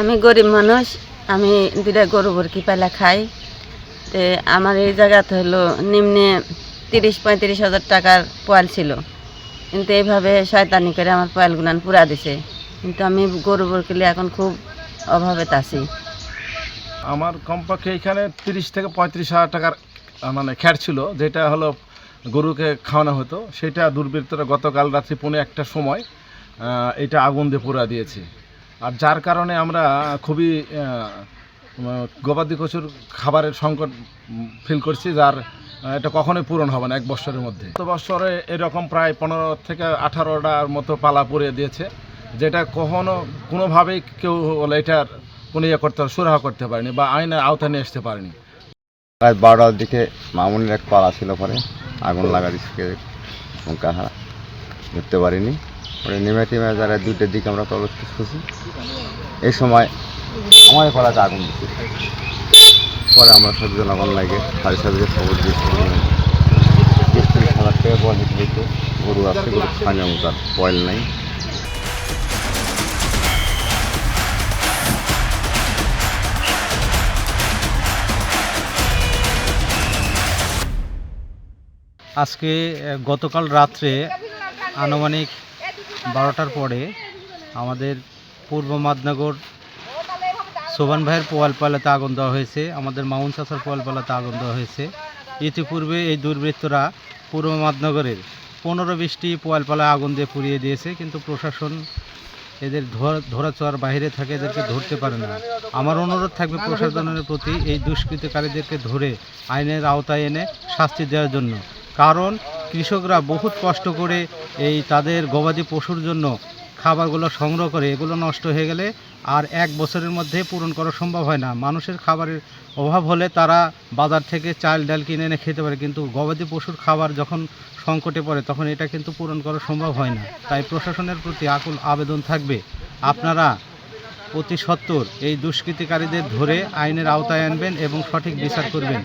আমি গরিব মানুষ, আমি দুইটা গরু বরকি পাইলা খাই। তে আমার এই জায়গাতে হলো নিম্নে ৩০-৩৫ হাজার টাকার পোয়াল ছিল, কিন্তু এইভাবে শয়তানি করে আমার পোয়ালগুলান পুরা দিছে। কিন্তু আমি গরু বরকিলে এখন খুব অভাবেতে আছি। আমার কমপক্ষে এখানে ৩০ থেকে ৩৫ হাজার টাকার মানে খ্যাট ছিল, যেটা হলো গরুকে খাওয়ানো হতো। সেটা দুর্বৃত্তরা গতকাল রাত্রি ১:১টার সময় এটা আগুন দিয়ে পুরা দিয়েছে। আর যার কারণে আমরা খুবই গবাদি পশুর খাবারের সংকট ফিল করছি, যার এটা কখনোই পূরণ হবে না ১ বছরের মধ্যে। গত বছরে এরকম প্রায় ১৫ থেকে ১৮টার মতো পালা পুড়িয়ে দিয়েছে, যেটা কোনোভাবেই কেউ এটার কোনো সুরাহা করতে পারেনি বা আইনের আওতায় নিয়ে আসতে পারেনি। রাত ১২টার দিকে মামুনের এক পালা ছিল, পরে আগুন লাগা দিচ্ছে, কাহারা ধরতে পারিনি। পরে নেমে যারা ২টার দিকে আমরা তলস্তি করছি, এই সময় আমাদের পালাতে আগুন দিচ্ছে। পরে আমরা সব জনগণ লাগে সারি সারিকে খবর দিয়েছি। ৩০ হাজার টাকা পয়সা হইতো, গরু আছে, গরু খাওয়ানোর মতো আর পয়েল নাই। আজকে গতকাল রাত্রে আনুমানিক ১২টার পরে আমাদের পূর্ব মাদনগর সোবান ভাইয়ের পোয়ালপালাতে আগুন দেওয়া হয়েছে, আমাদের মামুন চাচার পোয়ালপালাতে আগুন দেওয়া হয়েছে। ইতিপূর্বে এই দুর্বৃত্তরা পূর্ব মাদনগরের ১৫-২০টি পোয়ালপালায় আগুন দিয়ে পুড়িয়ে দিয়েছে, কিন্তু প্রশাসন এদের ধরাছোঁয়ার বাইরে থাকে, এদেরকে ধরতে পারে না। আমার অনুরোধ থাকবে প্রশাসনের প্রতি এই দুষ্কৃতকারীদেরকে ধরে আইনের আওতায় এনে শাস্তি দেওয়ার জন্য। কারণ কৃষকরা বহুত কষ্ট করে এই তাদের গবাদি পশুর জন্য খাবারগুলো সংগ্রহ করে, এগুলো নষ্ট হয়ে গেলে আর ১ বছরের মধ্যে পূরণ করা সম্ভব হয় না। মানুষের খাবারের অভাব হলে তারা বাজার থেকে চাল ডাল কিনে এনে খেতে পারে, কিন্তু গবাদি পশুর খাবার যখন সংকটে পড়ে তখন এটা কিন্তু পূরণ করা সম্ভব হয় না। তাই প্রশাসনের প্রতি আকুল আবেদন থাকবে, আপনারা অতি সত্বর এই দুষ্কৃতিকারীদের ধরে আইনের আওতায় আনবেন এবং সঠিক বিচার করবেন।